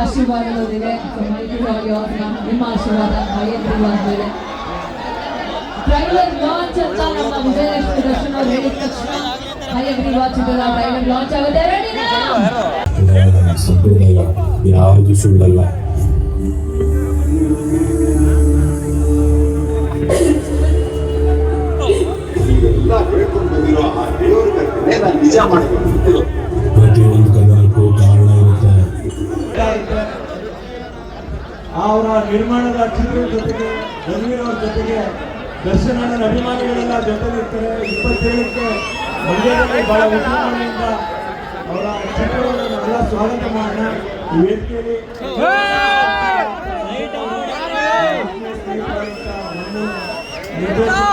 ಆಶೀರ್ವಾದದೊಂದಿಗೆ ನಿಮ್ಮ ಆಶೀರ್ವಾದ ಹಾಗೆಂದಿರುವ ಅಂತೇಳಿ ಟ್ರೈಲರ್ ಲಾಂಚ್ ಅಂತ ನಮ್ಮ ವಿಜಯಲಕ್ಷ್ಮಿ ದರ್ಶನ್ ಅವರು ಹೇಳಿದ ತಕ್ಷಣ ಹಾಗೆಂದಿರುವ ಚಿತ್ರದ ಟ್ರೈಲರ್ ಲಾಂಚ್ ಆಗುತ್ತೆ. ರೆಡಿನಾ? ಸಂಪ್ರದಾಯ ಯಾವುದು ಸುಳ್ಳಲ್ಲ. ನೀವೆಲ್ಲ ಹೇಳ್ಕೊಂಡು ಬಂದಿರೋ ಆ ದೇವರ ಕರ್ತನೆ ನಾನು ನಿಜ ಮಾಡ್ಕೊಂಡು ಪ್ರತಿಯೊಂದು ಕದನಕ್ಕೂ ಕಾರಣ ಇರುತ್ತೆ. ಅವರ ನಿರ್ಮಾಣದ ಚಿತ್ರದ ಜೊತೆಗೆ ರಘುವೀರವ್ರ ಜೊತೆಗೆ ದರ್ಶನದ ಅಭಿಮಾನಿಗಳೆಲ್ಲ ಜೊತೆಲಿರ್ತಾರೆ. 27ಕ್ಕೆ ಮಂಡ್ಯದಲ್ಲಿ ಬಹಳ ವಿಜೃಂಭಣೆಯಿಂದ ಅವರ ಚಿತ್ರವನ್ನು ನಾವೆಲ್ಲ ಸ್ವಾಗತ ಮಾಡೋಣ. ಈ ವೇದಿಕೆಯಲ್ಲಿ ನಿರ್ದೇಶಕ